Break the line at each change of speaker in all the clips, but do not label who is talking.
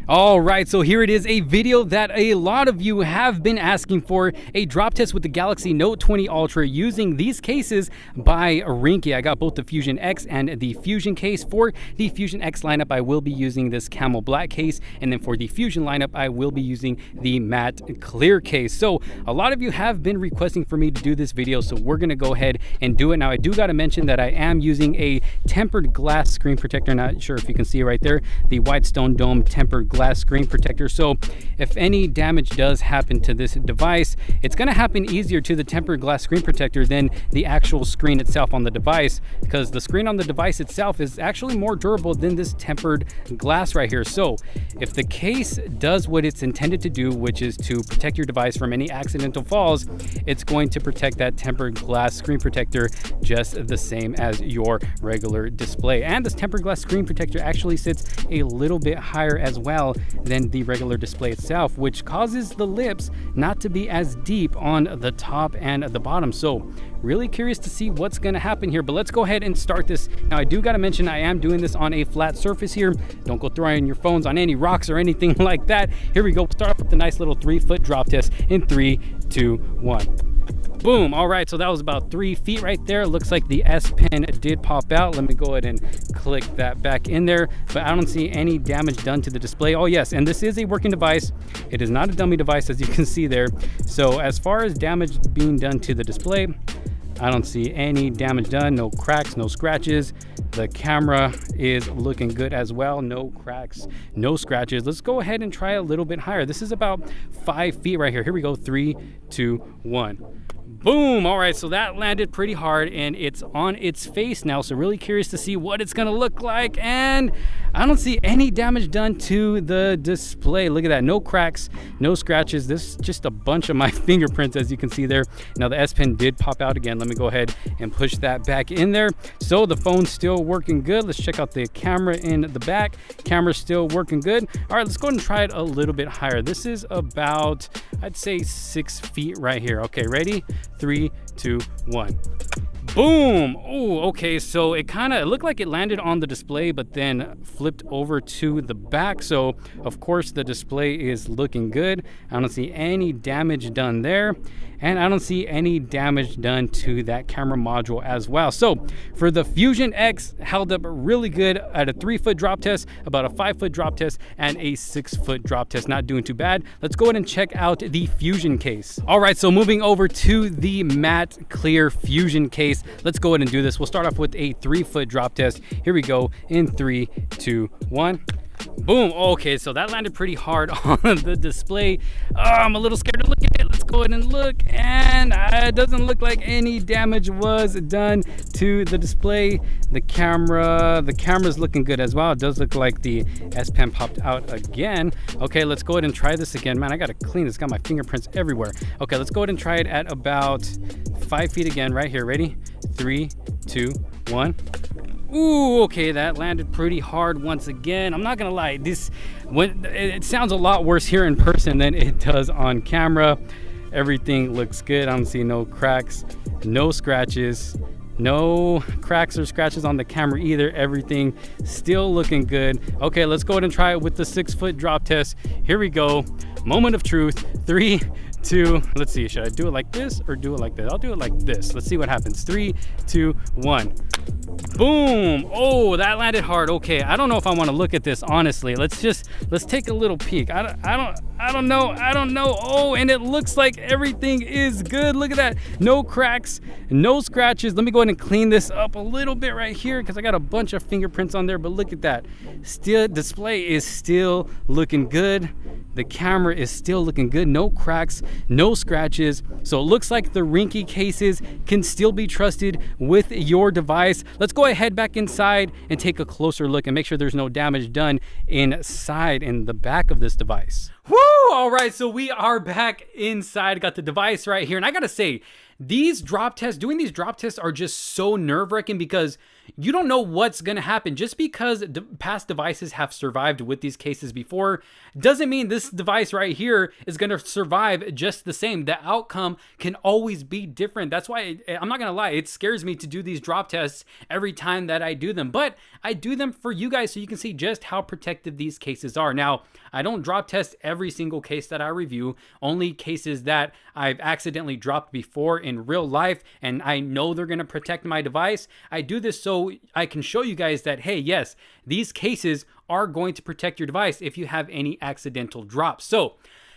All right, so here it is, a video that a lot of you have been asking for, a drop test with the Galaxy Note 20 Ultra using these cases by Ringke. I got both the Fusion X and the Fusion case. For the Fusion X lineup, I will be using this camel black case, and then for the Fusion lineup, I will be using the matte clear case. So a lot of you have been requesting for me to do this video, so we're gonna go ahead and do it. Now, I do gotta mention that I am using a tempered glass screen protector. Not sure if you can see it right there, the Whitestone Dome tempered glass screen protector. So if any damage does happen to this device, it's going to happen easier to the tempered glass screen protector than the actual screen itself on the device, because the screen on the device itself is actually more durable than this tempered glass right here. So if the case does what it's intended to do, which is to protect your device from any accidental falls, it's going to protect that tempered glass screen protector just the same as your regular display. And this tempered glass screen protector actually sits a little bit higher as well than the regular display itself, which causes the lips not to be as deep on the top and the bottom. So really curious to see what's going to happen here, but let's go ahead and start this. Now, I do got to mention I am doing this on a flat surface here. Don't go throwing your phones on any rocks or anything like that. Here we go. Start off with the nice little 3-foot drop test in 3, 2, 1. Boom. All right, so that was about 3 feet right there. Looks like the S Pen did pop out. Let me go ahead and click that back in there, but I don't see any damage done to the display. Oh yes, and this is a working device. It is not a dummy device, as you can see there. So as far as damage being done to the display, I don't see any damage done. No cracks, no scratches. The camera is looking good as well. No cracks, no scratches. Let's go ahead and try a little bit higher. This is about 5 feet right here. Here we go. 3, 2, 1. Boom. All right, so that landed pretty hard and it's on its face now, so really curious to see what it's gonna look like. And I don't see any damage done to the display. Look at that. No cracks, no scratches. This is just a bunch of my fingerprints, as you can see there. Now the S Pen did pop out again. Let me go ahead and push that back in there. So the phone's still working good. Let's check out the camera in the back. Camera's still working good. All right, let's go ahead and try it a little bit higher. This is about, I'd say 6 feet right here. Okay, ready? 3, 2, 1. Boom. Oh, okay, so it looked like it landed on the display but then flipped over to the back. So of course the display is looking good. I don't see any damage done there, and I don't see any damage done to that camera module as well. So for the Fusion X, held up really good at a 3-foot drop test, about a 5-foot drop test, and a 6-foot drop test. Not doing too bad. Let's go ahead and check out the Fusion case. All right, so moving over to the matte clear Fusion case. Let's go ahead and do this. We'll start off with a 3-foot drop test. Here we go in 3, 2, 1. Boom. Okay, so that landed pretty hard on the display. I'm a little scared to look at it. Let's go ahead and look, and it doesn't look like any damage was done to the display. The camera's looking good as well. It does look like the S Pen popped out again. Okay, let's go ahead and try this again. Man, I gotta clean this. Got my fingerprints everywhere. Okay, let's go ahead and try it at about 5 feet again right here. Ready? 3, 2, 1. Ooh, okay, that landed pretty hard once again. I'm not gonna lie, it sounds a lot worse here in person than it does on camera. Everything looks good. I don't see no cracks, no scratches, no cracks or scratches on the camera either. Everything still looking good. Okay, let's go ahead and try it with the 6-foot drop test. Here we go. Moment of truth. 3, 2, let's see, should I do it like this or do it like this? I'll do it like this. Let's see what happens. 3, 2, 1. Boom. Oh, that landed hard. Okay, I don't know if I want to look at this, honestly. Let's take a little peek. I don't know. Oh, and it looks like everything is good. Look at that. No cracks, no scratches. Let me go ahead and clean this up a little bit right here because I got a bunch of fingerprints on there, but look at that. Still, display is still looking good. The camera is still looking good. No cracks, no scratches. So it looks like the Ringke cases can still be trusted with your device. Let's go ahead back inside and take a closer look and make sure there's no damage done inside in the back of this device. Woo! All right, so we are back inside. Got the device right here, and I gotta say, doing these drop tests are just so nerve-wracking because you don't know what's going to happen. Just because past devices have survived with these cases before doesn't mean this device right here is going to survive just the same. The outcome can always be different. That's why I'm not going to lie, it scares me to do these drop tests every time that I do them, but I do them for you guys so you can see just how protective these cases are. Now, I don't drop test every single case that I review, only cases that I've accidentally dropped before in real life and I know they're going to protect my device. I do this so I can show you guys that, hey, yes, these cases are going to protect your device if you have any accidental drops. So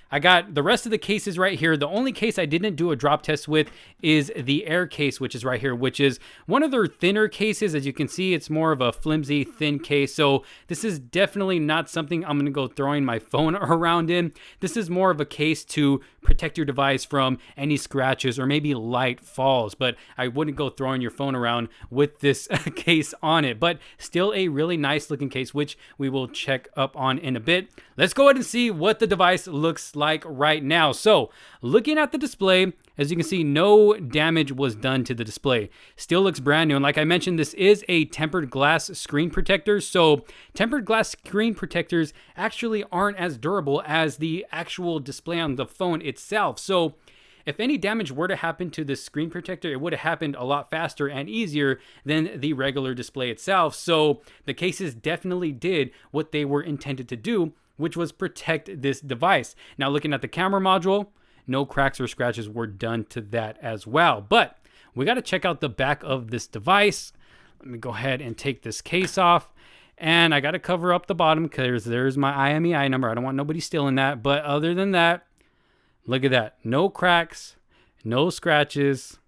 I got the rest of the cases right here. The only case I didn't do a drop test with is the Air case, which is right here, which is one of their thinner cases. As you can see, it's more of a flimsy, thin case. So this is definitely not something I'm going to go throwing my phone around in. This is more of a case to protect your device from any scratches or maybe light falls, but I wouldn't go throwing your phone around with this case on it. But still a really nice looking case, which we will check up on in a bit. Let's go ahead and see what the device looks like right now. So looking at the display, as you can see, no damage was done to the display. Still looks brand new. And like I mentioned, this is a tempered glass screen protector. So tempered glass screen protectors actually aren't as durable as the actual display on the phone itself. So if any damage were to happen to this screen protector, it would have happened a lot faster and easier than the regular display itself. So the cases definitely did what they were intended to do, which was protect this device. Now looking at the camera module, no cracks or scratches were done to that as well. But we got to check out the back of this device. Let me go ahead and take this case off. And I got to cover up the bottom because there's my IMEI number. I don't want nobody stealing that. But other than that, look at that. No cracks, no scratches.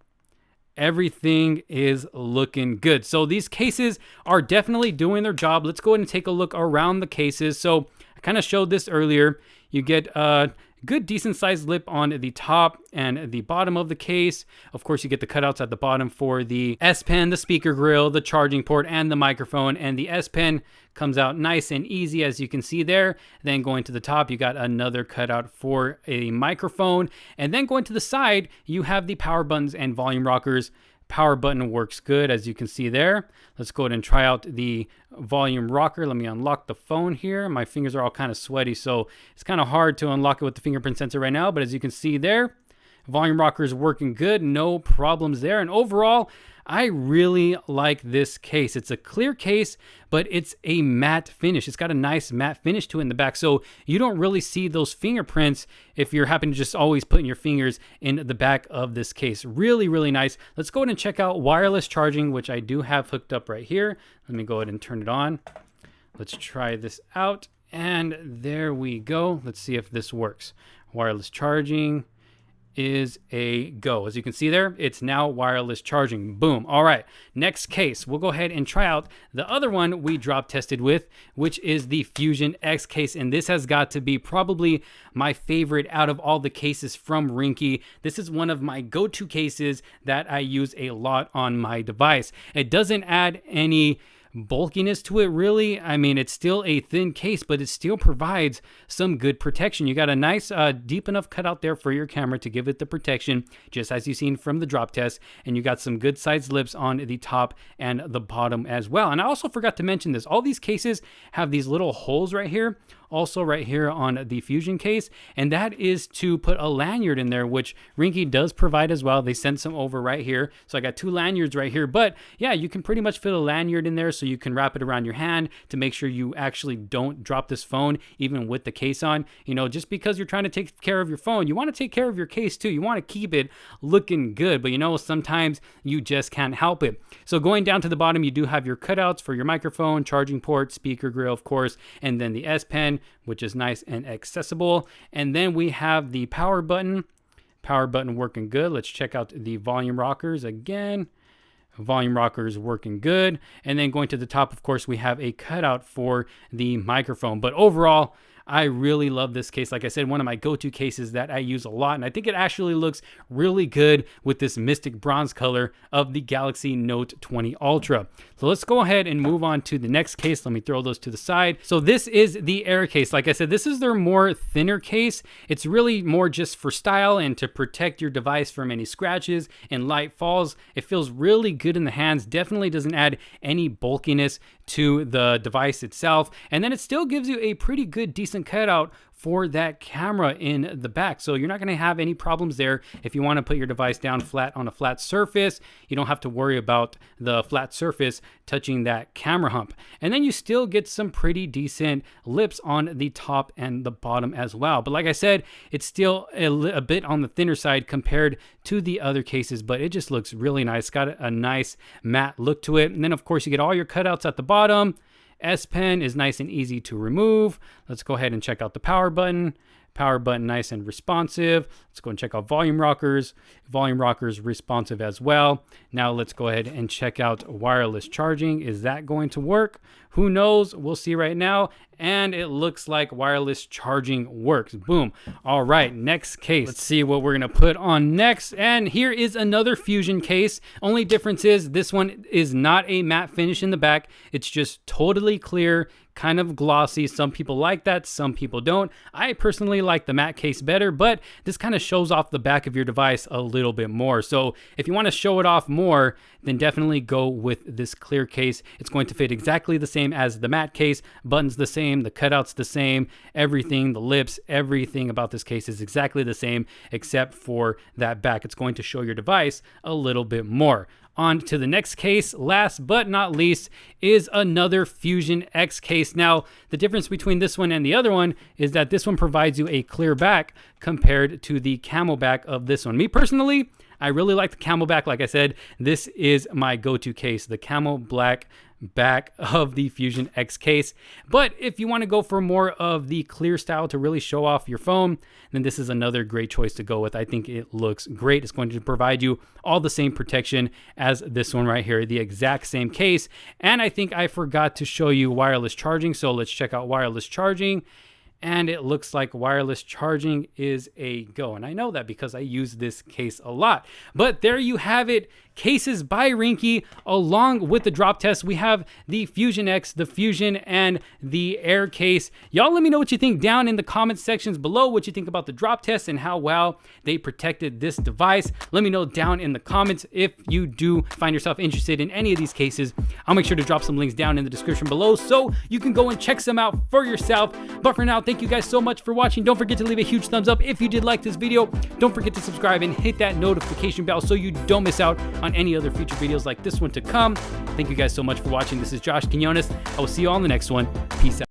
Everything is looking good. So these cases are definitely doing their job. Let's go ahead and take a look around the cases. So I kind of showed this earlier. You get a good decent sized lip on the top and the bottom of the case. Of course, you get the cutouts at the bottom for the S Pen, the speaker grill, the charging port, and the microphone. And the S Pen comes out nice and easy, as you can see there. Then going to the top, you got another cutout for a microphone. And then going to the side, you have the power buttons and volume rockers. Power button works good, as you can see there. Let's go ahead and try out the volume rocker. Let me unlock the phone here. My fingers are all kind of sweaty, so it's kind of hard to unlock it with the fingerprint sensor right now. But as you can see there, volume rocker is working good. No problems there. And overall, I really like this case. It's a clear case, but it's a matte finish. It's got a nice matte finish to it in the back, so you don't really see those fingerprints if you're happen to just always putting your fingers in the back of this case. Really, really nice. Let's go ahead and check out wireless charging, which I do have hooked up right here. Let me go ahead and turn it on. Let's try this out, and there we go. Let's see if this works. Wireless charging is a go. As you can see there, it's now wireless charging. Boom. All right, next case. We'll go ahead and try out the other one we drop tested with, which is the Fusion X case. And this has got to be probably my favorite out of all the cases from Ringke. This is one of my go-to cases that I use a lot on my device. It doesn't add any bulkiness to it, really. I mean, it's still a thin case, but it still provides some good protection. You got a nice deep enough cutout there for your camera to give it the protection, just as you've seen from the drop test, and you got some good sized lips on the top and the bottom as well. And I also forgot to mention this, all these cases have these little holes right here, also right here on the Fusion case, and that is to put a lanyard in there, which Ringke does provide as well. They sent some over right here, so I got 2 lanyards right here. But yeah, you can pretty much fit a lanyard in there so you can wrap it around your hand to make sure you actually don't drop this phone even with the case on. You know, just because you're trying to take care of your phone, you want to take care of your case too. You want to keep it looking good, but you know, sometimes you just can't help it. So going down to the bottom, you do have your cutouts for your microphone, charging port, speaker grill, of course, and then the S Pen, which is nice and accessible. And then we have the power button working good. Let's check out the volume rockers again. Volume rockers working good. And then going to the top, of course, we have a cutout for the microphone. But overall, I really love this case. Like I said, one of my go-to cases that I use a lot, and I think it actually looks really good with this mystic bronze color of the Galaxy Note 20 Ultra. So let's go ahead and move on to the next case. Let me throw those to the side. So this is the Air case. Like I said, this is their more thinner case. It's really more just for style and to protect your device from any scratches and light falls. It feels really good in the hands. Definitely doesn't add any bulkiness to the device itself. And then it still gives you a pretty good, decent cutout for that camera in the back. So you're not going to have any problems there. If you want to put your device down flat on a flat surface, you don't have to worry about the flat surface touching that camera hump. And then you still get some pretty decent lips on the top and the bottom as well. But like I said, it's still a bit on the thinner side compared to the other cases, but it just looks really nice. It's got a nice matte look to it. And then of course you get all your cutouts at the bottom. S Pen is nice and easy to remove. Let's go ahead and check out the power button. Power button nice and responsive. Let's go and check out volume rockers. Volume rockers responsive as well. Now let's go ahead and check out wireless charging. Is that going to work? Who knows? We'll see right now. And it looks like wireless charging works. Boom. All right, next case. Let's see what we're gonna put on next. And here is another Fusion case. Only difference is this one is not a matte finish in the back. It's just totally clear, kind of glossy. Some people like that, some people don't. I personally like the matte case better, but this kind of shows off the back of your device a little bit more. So if you want to show it off more, then definitely go with this clear case. It's going to fit exactly the same as the matte case. Buttons the same, the cutouts the same, everything, the lips, everything about this case is exactly the same except for that back. It's going to show your device a little bit more. On to the next case, last but not least, is another Fusion X case. Now, the difference between this one and the other one is that this one provides you a clear back compared to the camel back of this one. Me personally, I really like the camel back. Like I said, this is my go-to case, the camel black back of the Fusion X case. But if you want to go for more of the clear style to really show off your phone, then this is another great choice to go with. I think it looks great. It's going to provide you all the same protection as this one right here, the exact same case. And I think I forgot to show you wireless charging. So let's check out wireless charging. And it looks like wireless charging is a go. And I know that because I use this case a lot. But there you have it. Cases by Ringke. Along with the drop test, we have the Fusion X, the Fusion, and the Air case. Y'all let me know what you think down in the comment sections below, what you think about the drop test and how well they protected this device. Let me know down in the comments if you do find yourself interested in any of these cases. I'll make sure to drop some links down in the description below so you can go and check some out for yourself. But for now, thank you guys so much for watching. Don't forget to leave a huge thumbs up if you did like this video. Don't forget to subscribe and hit that notification bell so you don't miss out on any other future videos like this one to come. Thank you guys so much for watching. This is Josh Quinones. I will see you all in the next one. Peace out.